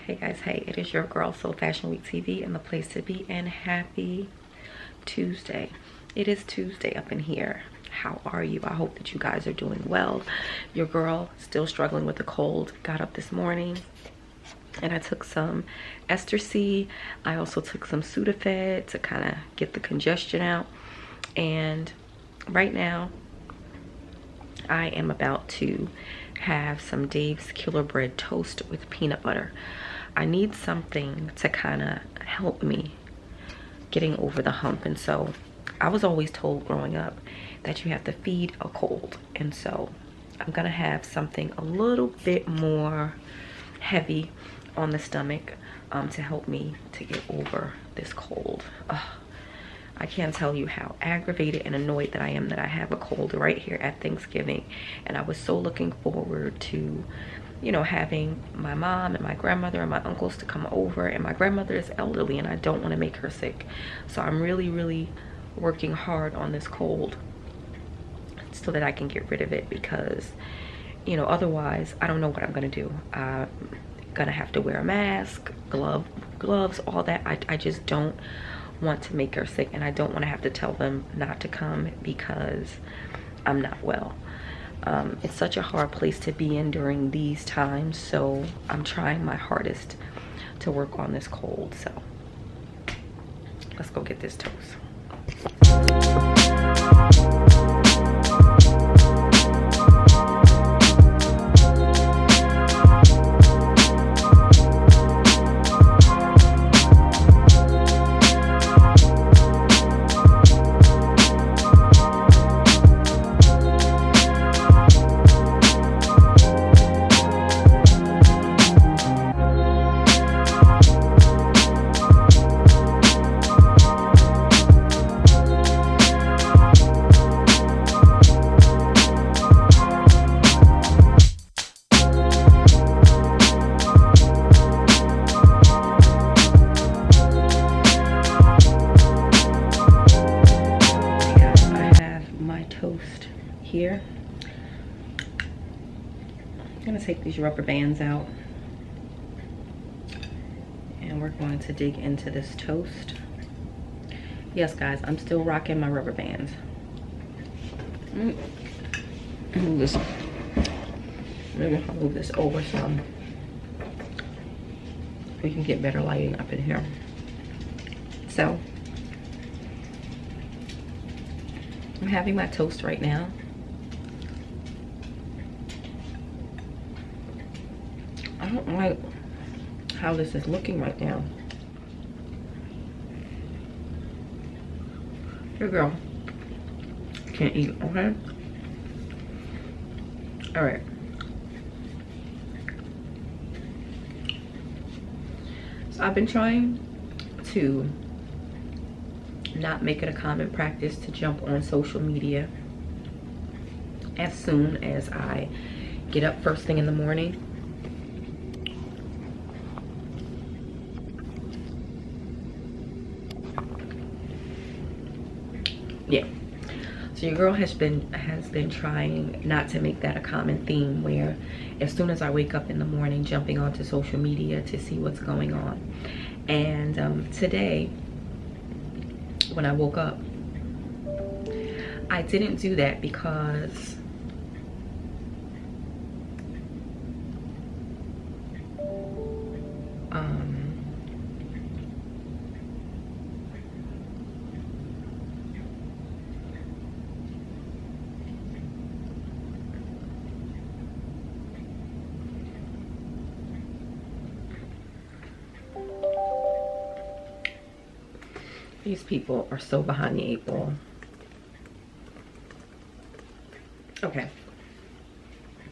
Hey guys, hey, it is your girl Soul Fashion Week TV and the place to be, and happy Tuesday. It is Tuesday up in here. How are you? I hope that you guys are doing well. Your girl still struggling with the cold. Got up this morning and I took some Ester C. I also took some Sudafed to kind of get the congestion out. And right now I am about to have some Dave's Killer Bread toast with peanut butter. I need something to kind of help me getting over the hump. And so I was always told growing up that you have to feed a cold. And so I'm gonna have something a little bit more heavy on the stomach to help me to get over this cold. I can't tell you how aggravated and annoyed that I am that I have a cold right here at Thanksgiving. And I was so looking forward to, you know, having my mom and my grandmother and my uncles to come over. And my grandmother is elderly and I don't want to make her sick. So I'm really working hard on this cold so that I can get rid of it, because, you know, otherwise I don't know what I'm gonna do. I'm gonna have to wear a mask, gloves, all that. I just don't want to make her sick, and I don't want to have to tell them not to come because I'm not well. It's such a hard place to be in during these times, so I'm trying my hardest to work on this cold. So let's go get this toast. Here, I'm gonna take these rubber bands out and we're going to dig into this toast. Yes guys, I'm still rocking my rubber bands. Move this, maybe I'll move this over some we can get better lighting up in here. So I'm having my toast right now. I don't like how this is looking right now. Your girl can't eat, okay? All right. So I've been trying to not make it a common practice to jump on social media as soon as I get up first thing in the morning. Yeah, so your girl has been trying not to make that a common theme, where as soon as I wake up in the morning, jumping onto social media to see what's going on. And today when I woke up, I didn't do that because these people are so behind the eight ball. Okay.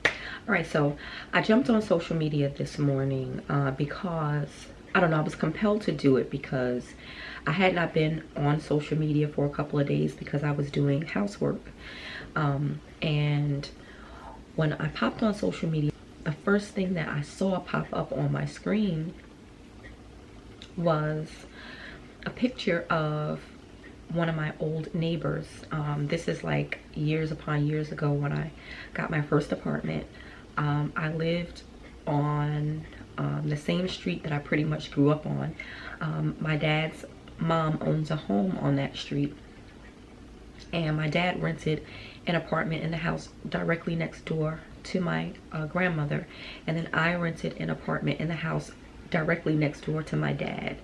All right, so I jumped on social media this morning because, I don't know, I was compelled to do it because I had not been on social media for a couple of days because I was doing housework. And when I popped on social media, the first thing that I saw pop up on my screen was a picture of one of my old neighbors. This is like years upon years ago when I got my first apartment. I lived on the same street that I pretty much grew up on. My dad's mom owns a home on that street, and my dad rented an apartment in the house directly next door to my grandmother, and then I rented an apartment in the house directly next door to my dad.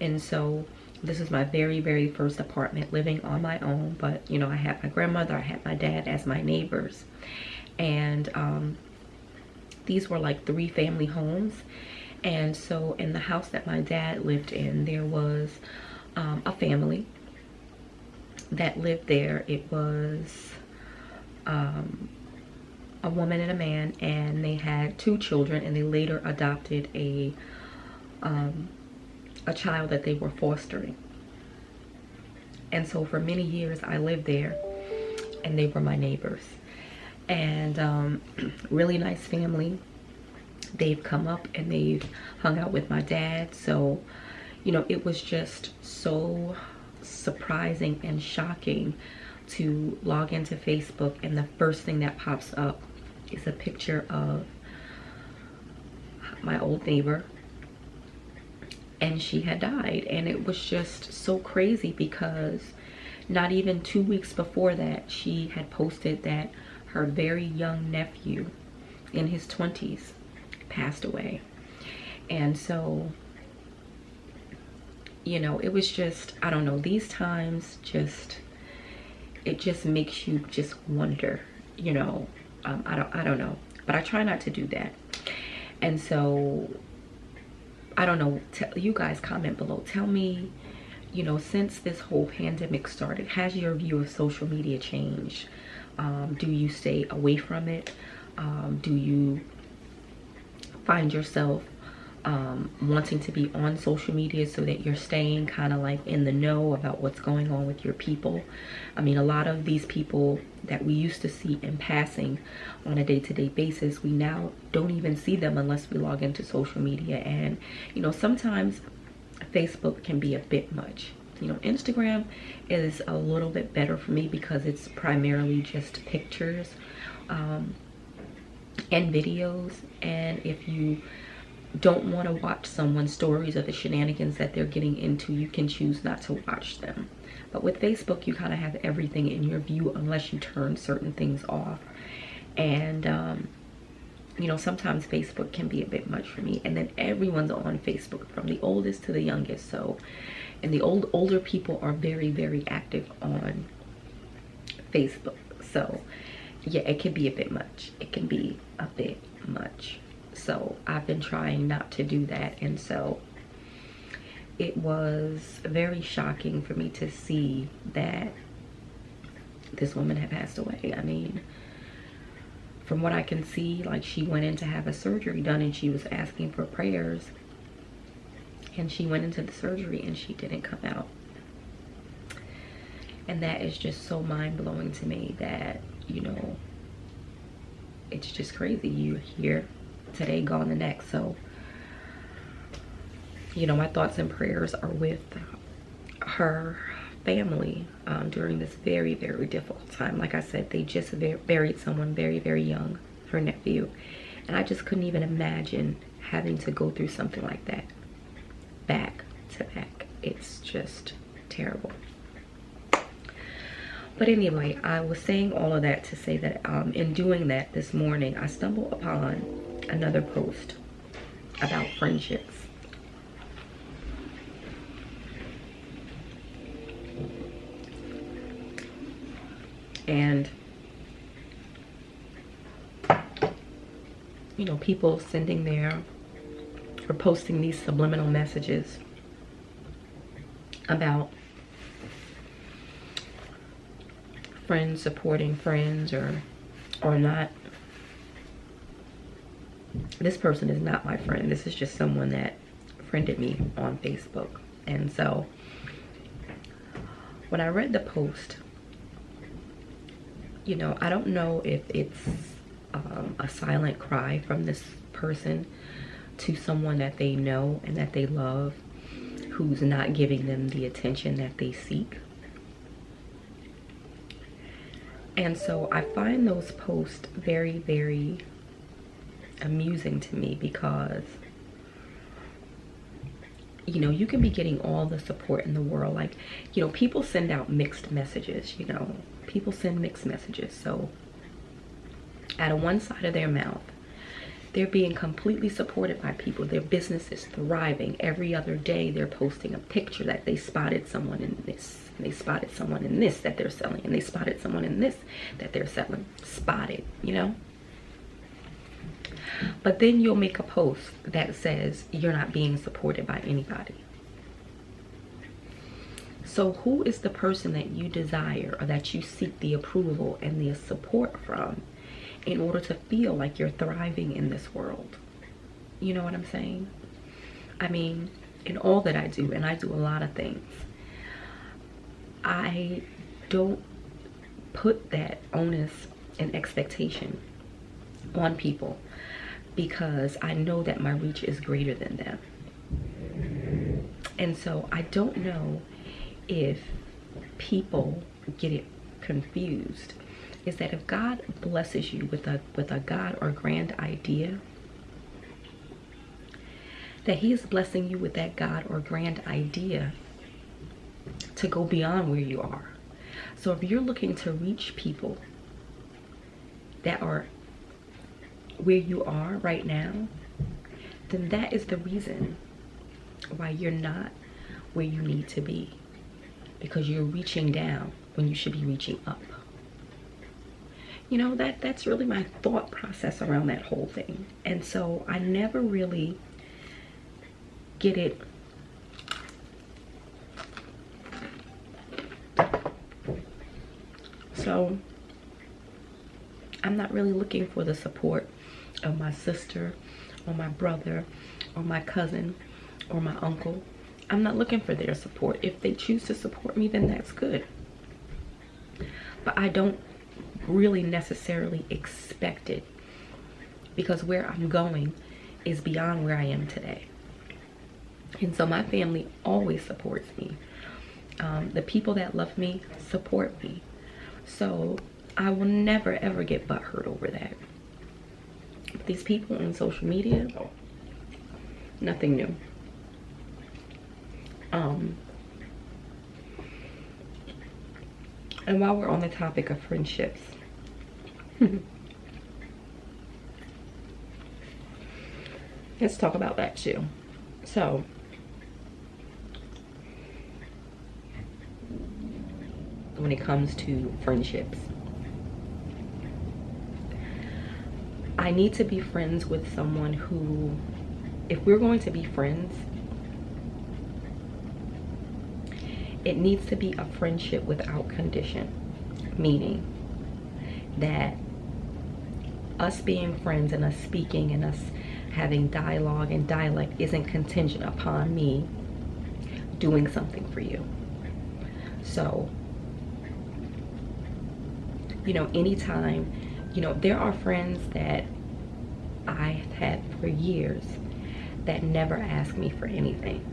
And so this is my very first apartment living on my own, but you know, I had my grandmother, I had my dad as my neighbors, and these were like 3 family homes. And so in the house that my dad lived in, there was a family that lived there. It was a woman and a man, and they had 2 children, and they later adopted a child that they were fostering. And so for many years I lived there, and they were my neighbors. And really nice family. They've come up and they've hung out with my dad. So, you know, it was just so surprising and shocking to log into Facebook, and the first thing that pops up is a picture of my old neighbor, and she had died. And it was just so crazy because not even 2 weeks before that, she had posted that her very young nephew in his 20s passed away. And so, you know, it was just, I don't know, these times just, it just makes you just wonder, you know. I don't know, but I try not to do that. And so I don't know, you guys comment below, tell me, you know, since this whole pandemic started, has your view of social media changed? Do you stay away from it? Do you find yourself wanting to be on social media so that you're staying kind of like in the know about what's going on with your people? I mean, a lot of these people that we used to see in passing on a day-to-day basis, we now don't even see them unless we log into social media. And you know, sometimes Facebook can be a bit much. You know, Instagram is a little bit better for me because it's primarily just pictures and videos. And if you don't want to watch someone's stories or the shenanigans that they're getting into, you can choose not to watch them. But with Facebook, you kind of have everything in your view unless you turn certain things off. And you know, sometimes Facebook can be a bit much for me. And then everyone's on Facebook, from the oldest to the youngest. So, and the older people are very active on Facebook. So yeah, it can be a bit much. It can be a bit much. So I've been trying not to do that. And so it was very shocking for me to see that this woman had passed away. I mean, from what I can see, like, she went in to have a surgery done and she was asking for prayers, and she went into the surgery and she didn't come out. And that is just so mind-blowing to me that, you know, it's just crazy. You here today, gone the next. So, you know, my thoughts and prayers are with her family during this very difficult time. Like I said, they just buried someone very young, her nephew, and I just couldn't even imagine having to go through something like that back to back. It's just terrible. But anyway, I was saying all of that to say that in doing that this morning, I stumbled upon another post about friendships. And, you know, people sending their, or posting these subliminal messages about friends supporting friends or not. This person is not my friend. This is just someone that friended me on Facebook. And so when I read the post, you know, I don't know if it's a silent cry from this person to someone that they know and that they love, who's not giving them the attention that they seek. And so I find those posts very amusing to me, because you know, you can be getting all the support in the world. Like, you know, people send out mixed messages, you know, people send mixed messages. So out of one side of their mouth, they're being completely supported by people. Their business is thriving. Every other day they're posting a picture that they spotted someone in this, and they spotted someone in this that they're selling, and they spotted someone in this that they're selling. Spotted, you know. But then you'll make a post that says you're not being supported by anybody. So who is the person that you desire or that you seek the approval and the support from in order to feel like you're thriving in this world? You know what I'm saying? I mean, in all that I do, and I do a lot of things, I don't put that onus and expectation on people, because I know that my reach is greater than them. And so I don't know if people get it confused, is that if God blesses you with a God or grand idea, that he is blessing you with that God or grand idea to go beyond where you are. So if you're looking to reach people that are where you are right now, then that is the reason why you're not where you need to be, because you're reaching down when you should be reaching up. You know, that's really my thought process around that whole thing. And so I never really get it so I'm not really looking for the support of my sister or my brother or my cousin or my uncle. I'm not looking for their support. If they choose to support me, then that's good. But I don't really necessarily expect it, because where I'm going is beyond where I am today. And so my family always supports me. The people that love me support me. So I will never ever get butthurt over that. These people on social media, nothing new. And while we're on the topic of friendships, let's talk about that too. So when it comes to friendships, I need to be friends with someone who, if we're going to be friends, it needs to be a friendship without condition. Meaning that us being friends and us speaking and us having dialogue and dialect isn't contingent upon me doing something for you. So, you know, anytime, you know, there are friends that I've had for years that never ask me for anything.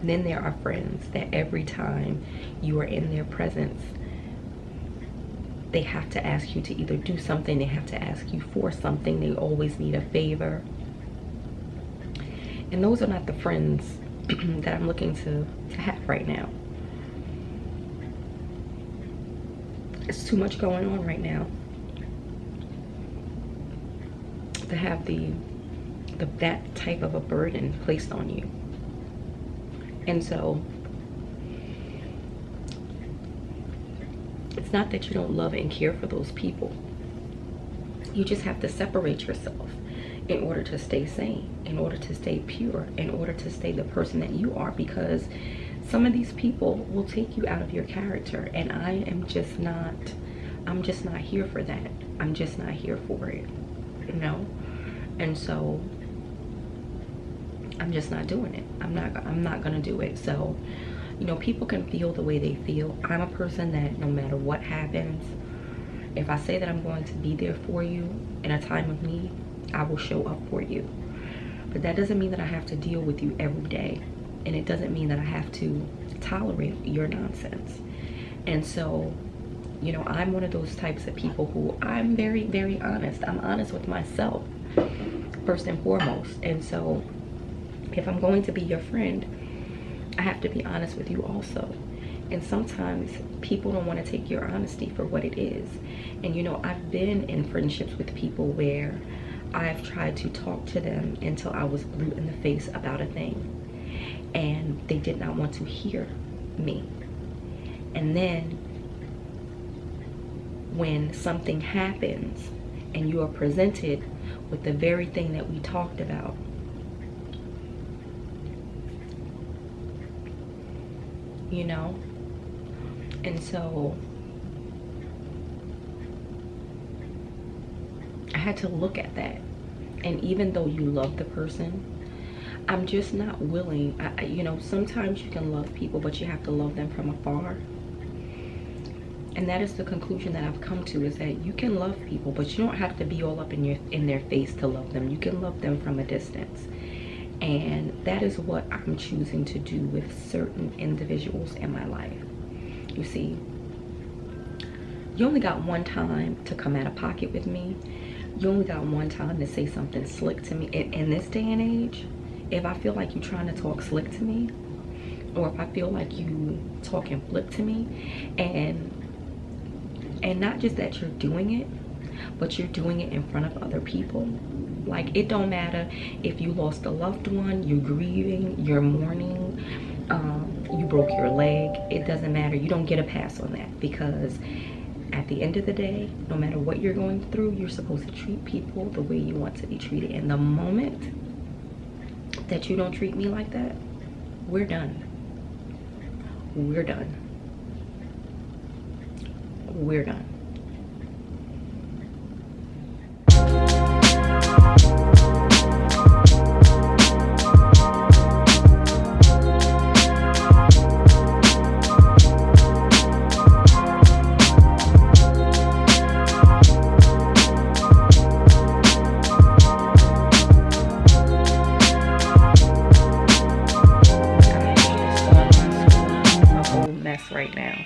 And then there are friends that every time you are in their presence, they have to ask you to either do something, they have to ask you for something, they always need a favor. And those are not the friends that I'm looking to have right now. It's too much going on right now to have that type of a burden placed on you. And so it's not that you don't love and care for those people. You just have to separate yourself in order to stay sane, in order to stay pure, in order to stay the person that you are, because some of these people will take you out of your character, and I'm just not here for that. I'm just not here for it, you know? And so I'm just not doing it. I'm not gonna do it. So, you know, people can feel the way they feel. I'm a person that no matter what happens, if I say that I'm going to be there for you in a time of need, I will show up for you. But that doesn't mean that I have to deal with you every day. And it doesn't mean that I have to tolerate your nonsense. And so, you know, I'm one of those types of people who I'm very, very honest. I'm honest with myself, first and foremost. And so if I'm going to be your friend, I have to be honest with you also. And sometimes people don't want to take your honesty for what it is. And you know, I've been in friendships with people where I've tried to talk to them until I was blue in the face about a thing, and they did not want to hear me. And then when something happens and you are presented with the very thing that we talked about, you know, and so I had to look at that. And even though you love the person, I'm just not willing. You know, sometimes you can love people, but you have to love them from afar. And that is the conclusion that I've come to, is that you can love people, but you don't have to be all up in their face to love them. You can love them from a distance. And that is what I'm choosing to do with certain individuals in my life. You see, you only got one time to come out of pocket with me. You only got one time to say something slick to me. In this day and age, if I feel like you're trying to talk slick to me, or if I feel like you talking flip to me, and not just that you're doing it, but you're doing it in front of other people. Like, it don't matter if you lost a loved one, you're grieving, you're mourning, you broke your leg. It doesn't matter. You don't get a pass on that, because at the end of the day, no matter what you're going through, you're supposed to treat people the way you want to be treated. And the moment that you don't treat me like that, we're done. We're done. We're done. Right now,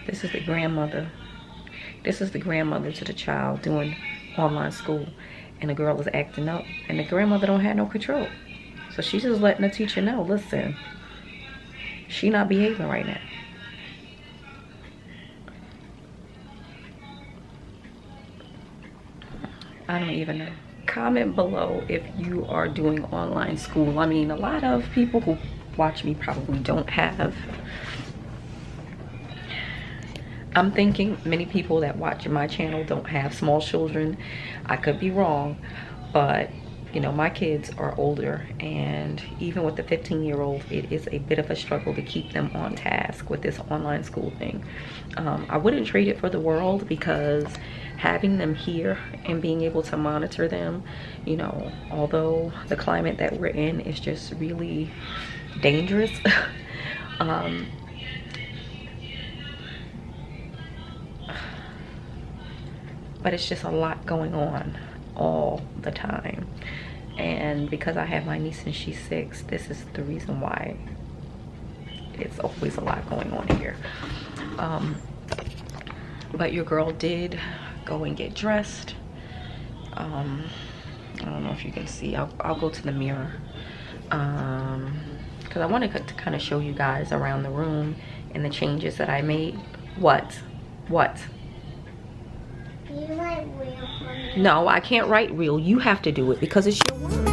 this is the grandmother. This is the grandmother to the child doing online school, and the girl is acting up, and the grandmother don't have no control. So she's just letting the teacher know, listen, she not behaving right now. I don't even know. Comment below if you are doing online school. I mean, a lot of people who watch me probably don't have. I'm thinking many people that watch my channel don't have small children. I could be wrong, but you know, my kids are older, and even with the 15-year-old, it is a bit of a struggle to keep them on task with this online school thing. I wouldn't trade it for the world, because having them here and being able to monitor them, you know, although the climate that we're in is just really dangerous, but it's just a lot going on all the time. And because I have my niece and she's 6, this is the reason why it's always a lot going on here. But your girl did go and get dressed. I don't know if you can see. I'll go to the mirror, because I wanted to kind of show you guys around the room and the changes that I made. What? You write real for me. No, I can't write real. You have to do it because it's your work.